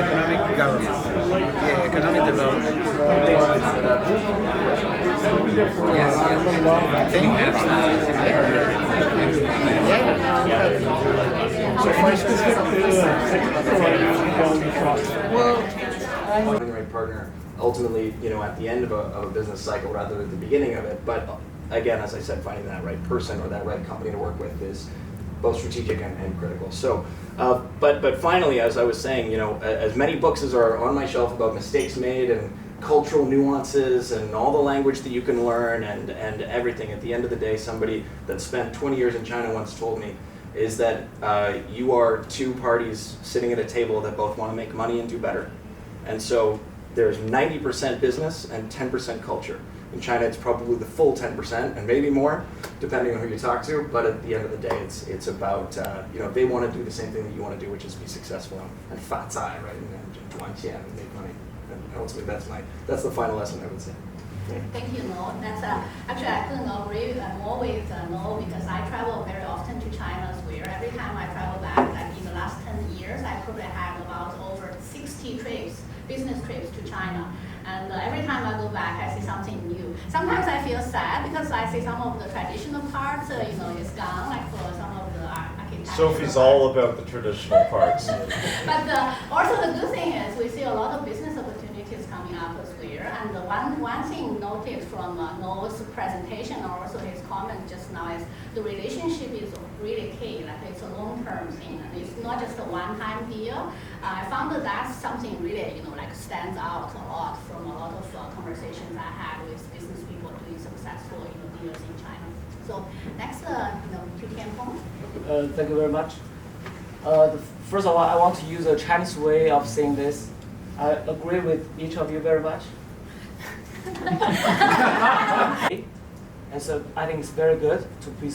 Economic government. Yeah, economic development. Yes, yes. Thank Finding the right partner ultimately, at the end of a business cycle rather than at the beginning of it. But again, as I said, finding that right person or that right company to work with is both strategic and critical. So, but finally, as I was saying, as many books as are on my shelf about mistakes made and cultural nuances and all the language that you can learn and everything, at the end of the day, somebody that spent 20 years in China once told me is that you are two parties sitting at a table that both want to make money and do better. And so there's 90% business and 10% culture. In China, it's probably the full 10% and maybe more, depending on who you talk to. But at the end of the day, it's about they want to do the same thing that you want to do, which is be successful and fat right, and make money. And ultimately, that's the final lesson I would say. Thank you, Noel. That's actually I couldn't agree more with Noel because I travel very often to China as well. Every time I travel back, like in the last 10 years, I probably have about over 60 trips, business trips to China. And every time I go back, I see something new. Sometimes I feel sad because I see some of the traditional parts, is gone, like for some of the architecture. Sophie's all about the traditional parts. But also the good thing is we see a lot of business opportunities coming up as well. And the one thing noticed from Noel's presentation and also his comment just now is the relationship is really key. Like it's a long-term thing, and it's not just a one-time deal. I found that that's something really, stands out a lot from a lot of conversations I had with business people doing successful, deals in China. So next, Thank you very much. First of all, I want to use a Chinese way of saying this. I agree with each of you very much. And so I think it's very good to be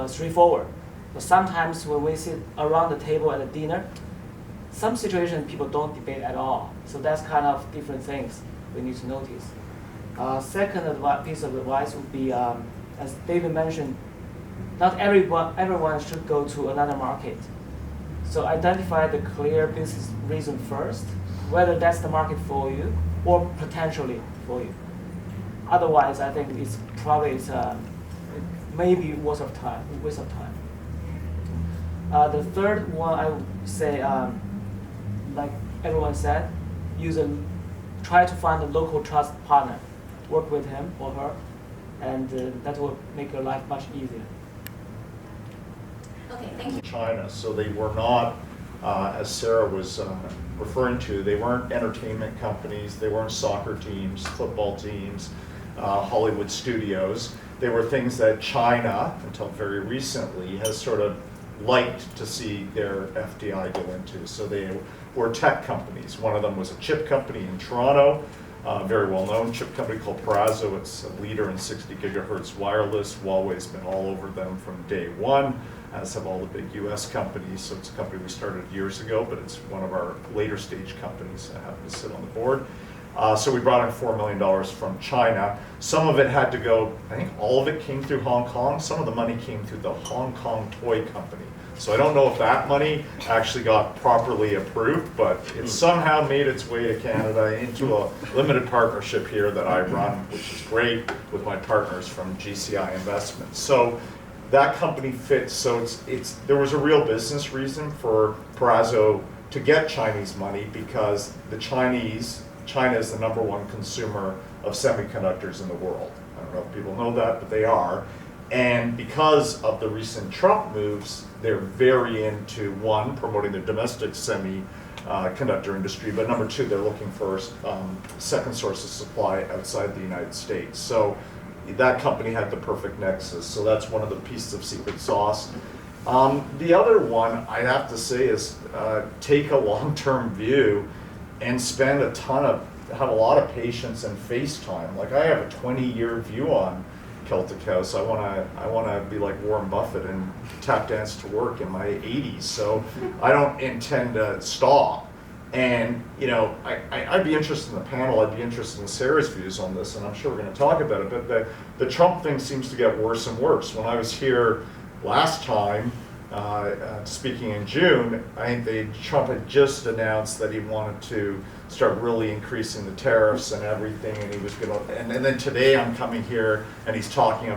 straightforward. But sometimes when we sit around the table at a dinner, some situations people don't debate at all. So that's kind of different things we need to notice. Second piece of advice would be, as David mentioned, not everyone should go to another market. So identify the clear business reason first, whether that's the market for you or potentially for you. Otherwise, I think it's maybe waste of time. The third one, I would say, like everyone said, try to find a local trust partner, work with him or her, and that will make your life much easier. Okay, thank you. China, so they were not, as Sarah was referring to, they weren't entertainment companies, they weren't soccer teams, football teams, Hollywood studios. They were things that China, until very recently, has sort of liked to see their FDI go into. So they were tech companies. One of them was a chip company in Toronto, very well-known chip company called Perazo. It's a leader in 60 gigahertz wireless. Huawei's been all over them from day one, as have all the big US companies. So it's a company we started years ago, but it's one of our later stage companies that happened to sit on the board. So we brought in $4 million from China. Some of it had to go, I think all of it came through Hong Kong. Some of the money came through the Hong Kong toy company. So I don't know if that money actually got properly approved, but it somehow made its way to Canada into a limited partnership here that I run, which is great, with my partners from GCI Investments. So that company fits. So there was a real business reason for Perazo to get Chinese money because China is the #1 consumer of semiconductors in the world. I don't know if people know that, but they are. And because of the recent Trump moves, they're very into, one, promoting their domestic semiconductor industry, but number two, they're looking for second source of supply outside the United States. So that company had the perfect nexus. So that's one of the pieces of secret sauce. The other one, I'd have to say, is take a long-term view and have a lot of patience and face time. Like I have a 20-year view on Celtic House. I want to be like Warren Buffett and tap dance to work in my 80s. So I don't intend to stop. And I'd be interested in the panel, I'd be interested in Sarah's views on this, and I'm sure we're going to talk about it, but the Trump thing seems to get worse and worse. When I was here last time, speaking in June, I think Trump had just announced that he wanted to start really increasing the tariffs and everything, and he was going to, and then today I'm coming here and he's talking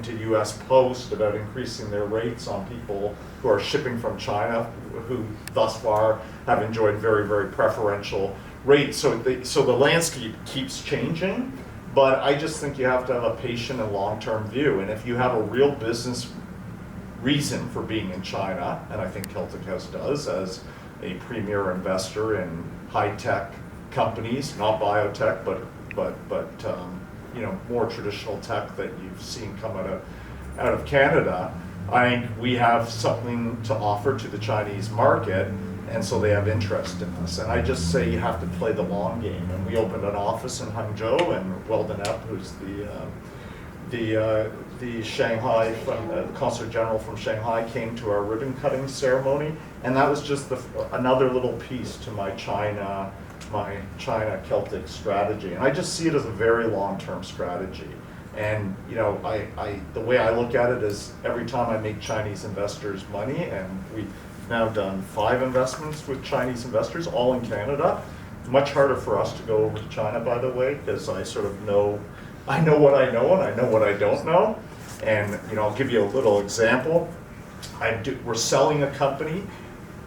to US Post about increasing their rates on people who are shipping from China, who thus far have enjoyed very, very preferential rates. So the landscape keeps changing, but I just think you have to have a patient and long-term view, and if you have a real business reason for being in China, and I think Celtic House does, as a premier investor in high-tech companies, not biotech, but more traditional tech that you've seen come out of Canada. I think we have something to offer to the Chinese market, and so they have interest in us. And I just say you have to play the long game. And we opened an office in Hangzhou, and Weldon Epp, who's the Shanghai, the Consul General from Shanghai, came to our ribbon cutting ceremony, and that was just another little piece to my China Celtic strategy. And I just see it as a very long-term strategy. And the way I look at it is every time I make Chinese investors money, and we've now done 5 investments with Chinese investors, all in Canada. Much harder for us to go over to China, by the way, because I sort of know what I know and I know what I don't know. And I'll give you a little example. We're selling a company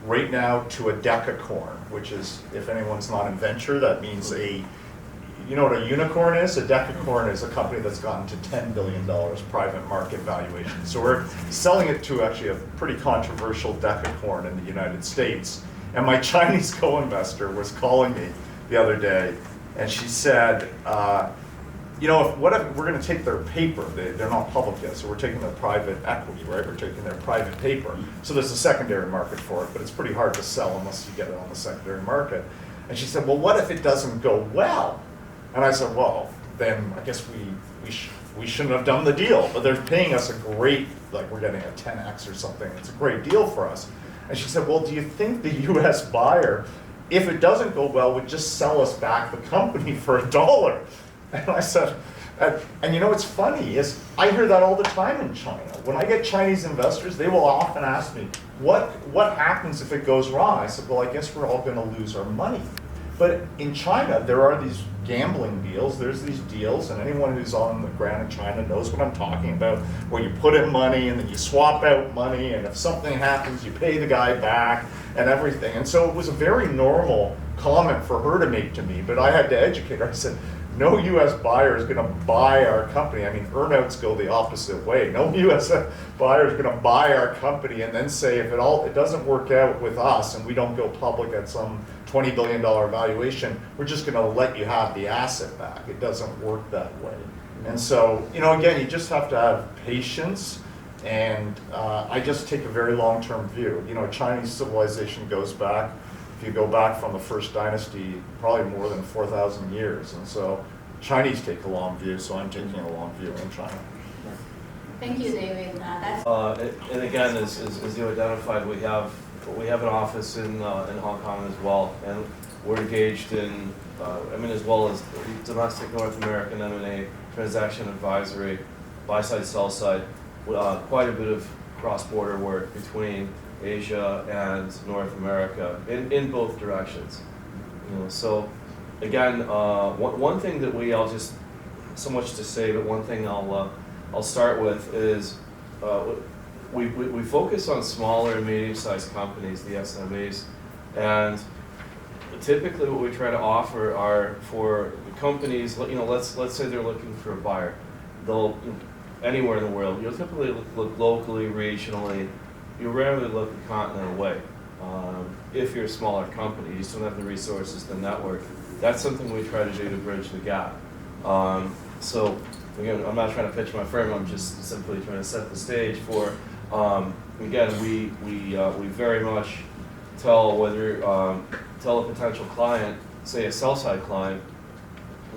right now to a decacorn, which is, if anyone's not in venture, that means you know what a unicorn is? A decacorn is a company that's gotten to $10 billion private market valuation. So we're selling it to actually a pretty controversial decacorn in the United States. And my Chinese co-investor was calling me the other day, and she said, if we're going to take their paper, they're not public yet, so we're taking their private equity, right? We're taking their private paper. So there's a secondary market for it, but it's pretty hard to sell unless you get it on the secondary market. And she said, well, what if it doesn't go well? And I said, well, then I guess we shouldn't have done the deal, but they're paying us a great, we're getting a 10x or something. It's a great deal for us. And she said, well, do you think the US buyer, if it doesn't go well, would just sell us back the company for $1? And I said, and what's funny is I hear that all the time in China. When I get Chinese investors, they will often ask me, what happens if it goes wrong? I said, well, I guess we're all going to lose our money. But in China, there are these gambling deals, there's these deals, and anyone who's on the ground in China knows what I'm talking about, where you put in money and then you swap out money, and if something happens, you pay the guy back and everything. And so it was a very normal comment for her to make to me, but I had to educate her. I said, no US buyer is going to buy our company. I mean, earnouts go the opposite way. No US buyer is going to buy our company and then say, if it doesn't work out with us and we don't go public at some $20 billion valuation, we're just going to let you have the asset back. It doesn't work that way. And so, again, you just have to have patience, and I just take a very long-term view. Chinese civilization goes back, if you go back from the first dynasty, probably more than 4,000 years. And so Chinese take a long view, so I'm taking a long view in China. Thank you, David. And again, as you identified, we have an office in Hong Kong as well, and we're engaged in, as well as domestic North American M&A, transaction advisory, buy side, sell side, quite a bit of cross-border work between Asia and North America in both directions. So again, one thing that I'll just, so much to say, but one thing I'll start with is we focus on smaller and medium-sized companies, the SMEs, and typically what we try to offer are for companies, let's say they're looking for a buyer. They'll, anywhere in the world, you'll typically look locally, regionally. You rarely look a continent away. If you're a smaller company, you still have the resources, the network. That's something we try to do to bridge the gap. So again, I'm not trying to pitch my firm. I'm just simply trying to set the stage for. Again, we very much tell a potential client, say a sell side client,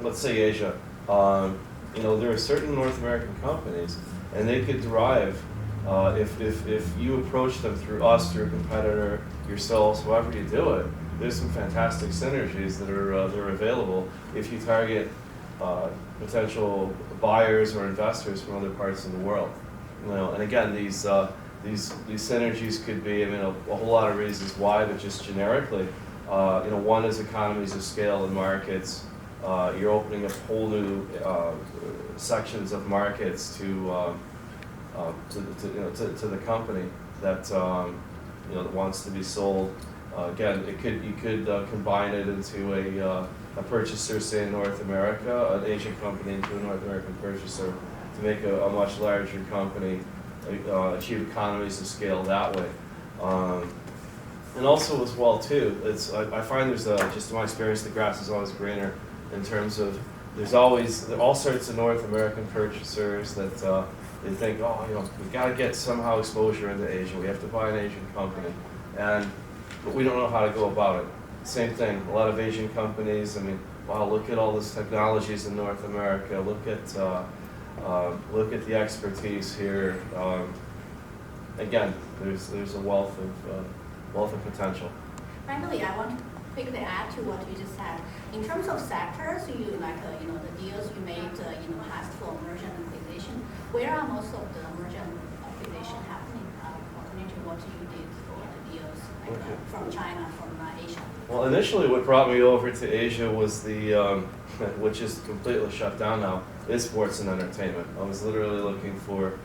let's say Asia. There are certain North American companies, and they could derive. If you approach them through us, through a competitor, yourselves, however you do it, there's some fantastic synergies that are available if you target potential buyers or investors from other parts of the world. You know, and again, these synergies could be, I mean, a whole lot of reasons why, but just generically, you know, one is economies of scale in markets. You're opening up whole new sections of markets to the company that you know, that wants to be sold. Again, you could combine it into a purchaser, say in North America, an Asian company into a North American purchaser to make a much larger company, achieve economies of scale that way. And also as well too, I find there's just in my experience, the grass is always greener in terms of there are all sorts of North American purchasers that they think, oh, you know, we've got to get somehow exposure into Asia. We have to buy an Asian company, but we don't know how to go about it. Same thing, a lot of Asian companies, I mean, wow, look at all this technologies in North America. Look at the expertise here. Again, there's a wealth of potential. Finally, I want to quickly add to what you just said. In terms of sectors, you know, the deals you made, you know, passed for merger and acquisition. Where are most of the merger and acquisition happening? According to what you did for the deals, like, from China, from Asia. Well, initially, what brought me over to Asia was which is completely shut down now, is sports and entertainment. I was literally looking for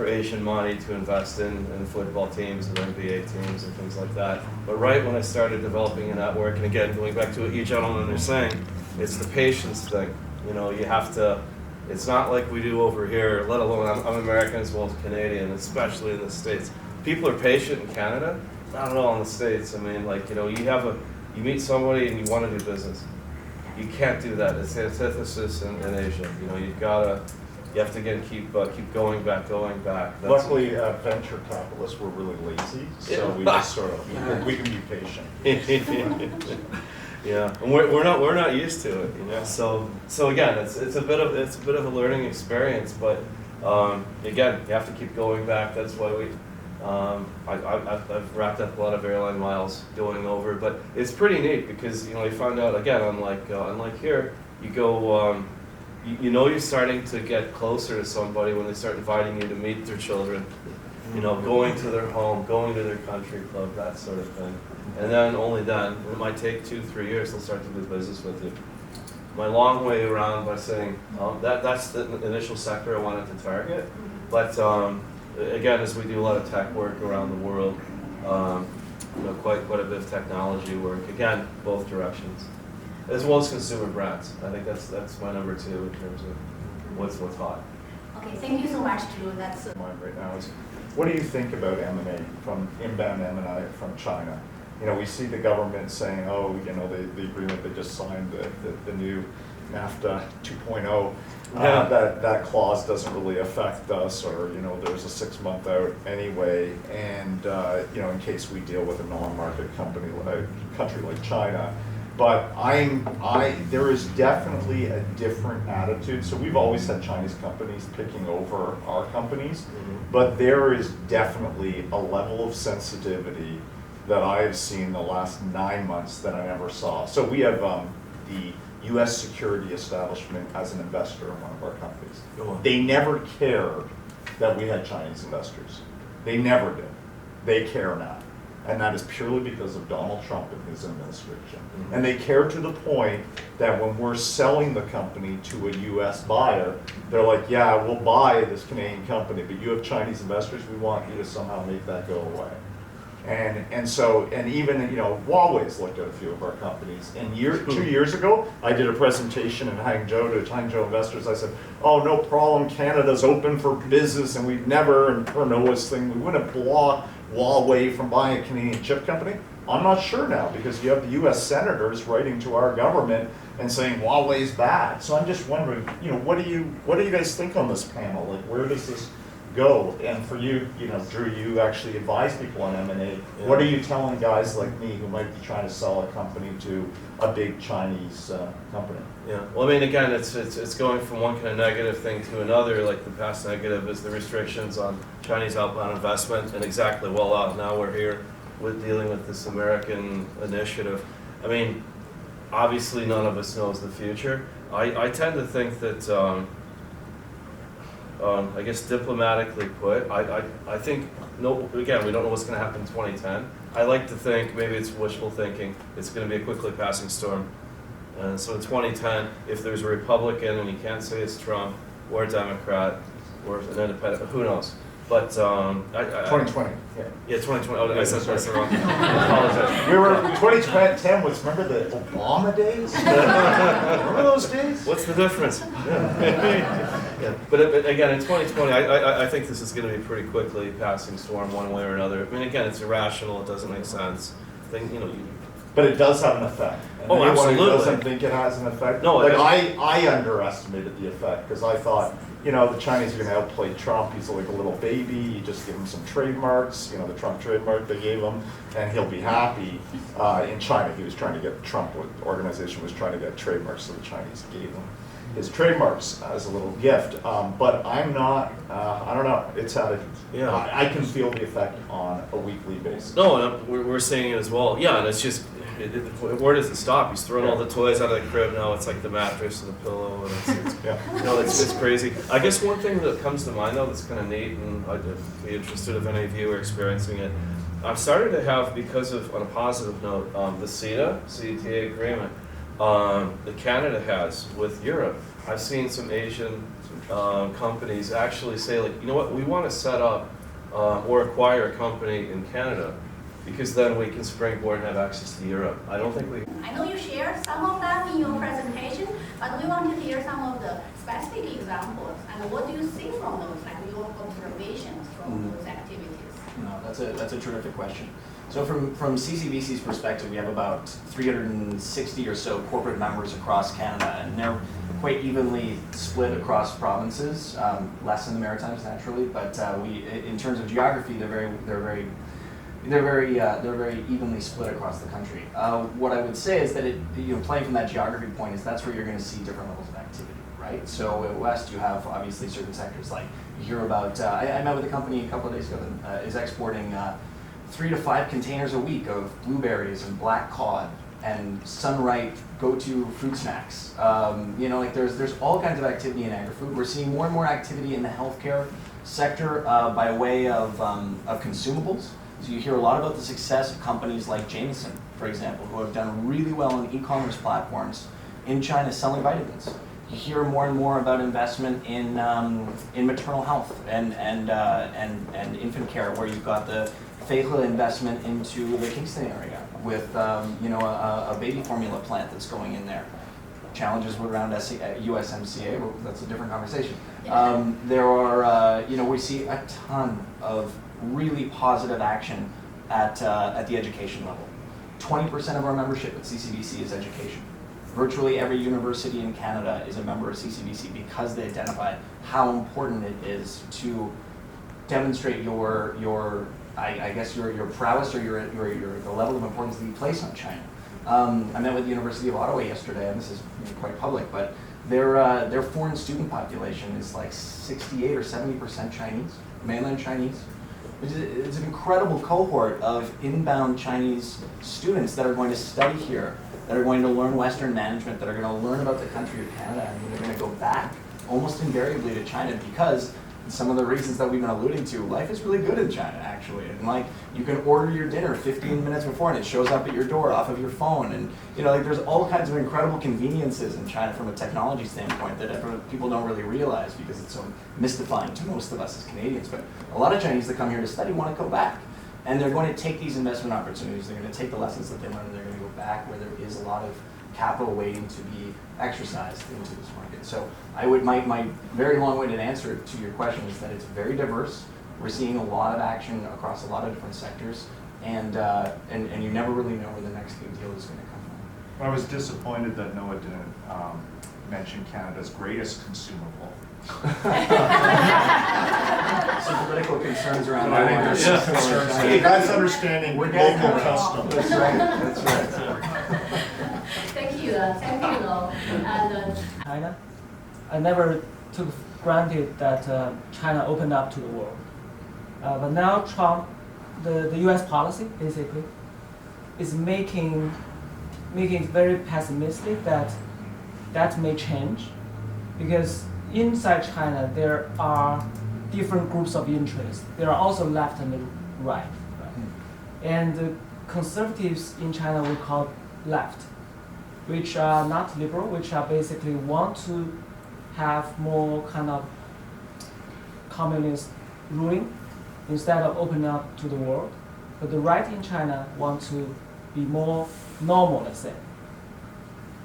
Asian money to invest in football teams and NBA teams and things like that. But right when I started developing a network, and again, going back to what you gentlemen are saying, it's the patience thing. You know, you have to, it's not like we do over here, let alone, I'm American as well as Canadian, especially in the States. People are patient in Canada, not at all in the States. I mean, like, you know, you meet somebody and you want to do business. You can't do that. It's the antithesis in Asia. You know, you have to again keep going back. That's Luckily, venture capitalists were really lazy, so we just sort of we can be patient. Yeah, and we're not used to it, you know. So again, it's a bit of a learning experience, but again, you have to keep going back. That's why I've racked up a lot of airline miles going over, but it's pretty neat because, you know, you find out again, unlike here, you go. You know, you're starting to get closer to somebody when they start inviting you to meet their children, you know, going to their home, going to their country club, that sort of thing. And then, only then, it might take 2-3 years, they'll start to do business with you. My long way around by saying, that's the initial sector I wanted to target. But again, as we do a lot of tech work around the world, you know, quite a bit of technology work, again, both directions. As well as consumer brands. I think that's my number 2 in terms of what's hot. Okay, thank you so much, Drew. That's Mind right now is, what do you think about M&A from inbound M&A from China? You know, we see the government saying, oh, you know, the agreement they just signed, the new NAFTA 2.0, that clause doesn't really affect us, or, you know, there's a 6-month out anyway, and you know, in case we deal with a non-market country like China. But there is definitely a different attitude. So we've always had Chinese companies picking over our companies, but there is definitely a level of sensitivity that I have seen the last 9 months that I never saw. So we have the U.S. security establishment as an investor in one of our companies. They never cared that we had Chinese investors. They never did. They care now. And that is purely because of Donald Trump and his administration. And they care to the point that when we're selling the company to a U.S. buyer, they're like, yeah, we'll buy this Canadian company, but you have Chinese investors, we want you to somehow make that go away. And even, you know, Huawei's looked at a few of our companies. And 2 years ago, I did a presentation in Hangzhou to Hangzhou investors. I said, oh, no problem, Canada's open for business, and we've never, and per Noah's thing, we wouldn't block Huawei from buying a Canadian chip company. I'm not sure now, because you have the U.S. senators writing to our government and saying Huawei's bad. So I'm just wondering, you know, what do you guys think on this panel? Like, where does this go? And for you, you know, Drew, you actually advise people on M&A. Yeah. What are you telling guys like me who might be trying to sell a company to a big Chinese company? Yeah. Well, I mean, again, it's going from one kind of negative thing to another. Like the past negative is the restrictions on Chinese outbound investment, and exactly, well, now we're here. with dealing with this American initiative. I mean, obviously none of us knows the future. I tend to think that, I guess diplomatically put, I think, no, again, we don't know what's going to happen in 2010. I like to think, maybe it's wishful thinking, it's going to be a quickly passing storm. So in 2010, if there's a Republican, and you can't say it's Trump, or a Democrat, or an independent, who knows? But 2020. Yeah, 2020. Oh, I said that's wrong. I apologize. We were 2010 was, remember the Obama days? Remember those days? What's the difference? Yeah. But again, in 2020, I think this is going to be pretty quickly passing storm one way or another. I mean, again, it's irrational. It doesn't make sense. But it does have an effect. And Oh, anyone absolutely. who doesn't think it has an effect. No, like it I underestimated the effect because I thought, you know, the Chinese are going to outplay Trump. He's like a little baby. You just give him some trademarks, you know, the Trump trademark they gave him, and he'll be happy. In China, he was trying to get Trump. Organization was trying to get trademarks, so the Chinese gave him his trademarks as a little gift. But I'm not. I don't know. It's had a. Yeah. I can feel the effect on a weekly basis. No, and we're seeing it as well. Yeah, and it's just, where does it stop? He's throwing all the toys out of the crib now. It's like the mattress and the pillow, and it's Yeah. you know, it's crazy. I guess one thing that comes to mind though that's kind of neat, and I'd be interested if any of you are experiencing it. I've started to have, because of, on a positive note, the CETA agreement that Canada has with Europe. I've seen some Asian companies actually say, like, you know what, we want to set up or acquire a company in Canada, because then we can springboard and have access to Europe. I don't think we. I know you shared some of them in your presentation, but we want to hear some of the specific examples. And what do you see from those, like your observations from those activities? No, that's a terrific question. So from CCBC's perspective, we have about 360 or so corporate members across Canada, and they're quite evenly split across provinces, less in the Maritimes naturally, but in terms of geography, they're very evenly split across the country. What I would say is that playing from that geography point is that's where you're going to see different levels of activity, right? So at West, you have obviously certain sectors, like you hear about. I met with a company a couple of days ago that is exporting 3 to 5 containers a week of blueberries and black cod and Sunripe go-to fruit snacks. There's all kinds of activity in agri-food. We're seeing more and more activity in the healthcare sector by way of consumables. So you hear a lot about the success of companies like Jameson, for example, who have done really well on e-commerce platforms in China selling vitamins. You hear more and more about investment in maternal health and infant care, where you've got the Feihe investment into the Kingston area with a baby formula plant that's going in there. Challenges around USMCA, well, that's a different conversation. There are, we see a ton of really positive action at the education level. 20% of our membership at CCBC is education. Virtually every university in Canada is a member of CCBC because they identify how important it is to demonstrate your prowess or the level of importance that you place on China. I met with the University of Ottawa yesterday, and this is quite public, but their foreign student population is like 68 or 70% Chinese, mainland Chinese. It's an incredible cohort of inbound Chinese students that are going to study here, that are going to learn Western management, that are going to learn about the country of Canada, and they're going to go back almost invariably to China because some of the reasons that we've been alluding to, life is really good in China, actually. And like, you can order your dinner 15 minutes before and it shows up at your door off of your phone. And there's all kinds of incredible conveniences in China from a technology standpoint that people don't really realize because it's so mystifying to most of us as Canadians. But a lot of Chinese that come here to study want to go back. And they're going to take these investment opportunities, they're going to take the lessons that they learned, and they're going to go back where there is a lot of capital waiting to be exercised into this market. So my very long-winded answer to your question is that it's very diverse. We're seeing a lot of action across a lot of different sectors, and you never really know where the next new deal is going to come from. I was disappointed that Noah didn't mention Canada's greatest consumable. Some political concerns around I that. think there's some concerns. Hey, that's understanding We're local getting customs. That's right. That's right. Thank you, Lo. And China, I never took granted that China opened up to the world. But now Trump the U.S. policy basically is making it very pessimistic that may change, because inside China there are different groups of interest. There are also left and right. And the conservatives in China we call left, which are not liberal, which are basically want to have more kind of communist ruling instead of opening up to the world. But the right in China want to be more normal, let's say.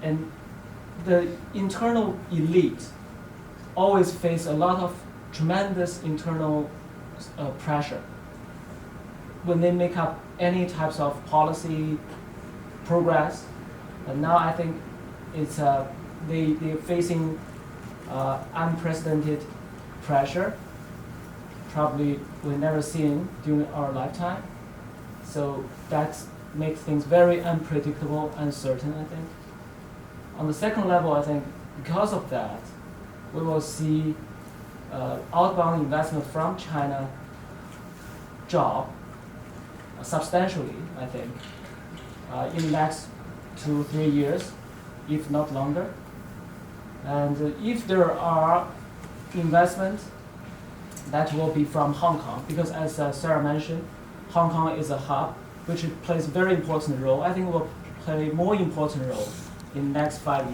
And the internal elite always face a lot of tremendous internal pressure when they make up any types of policy progress. And now I think it's they're facing unprecedented pressure, probably we've never seen during our lifetime. So that makes things very unpredictable, uncertain, I think. On the second level, I think because of that, we will see outbound investment from China drop substantially, I think, in the next 2-3 years, if not longer. And if there are investments, that will be from Hong Kong, because as Sarah mentioned, Hong Kong is a hub which plays a very important role. I think will play a more important role in the next 5 years.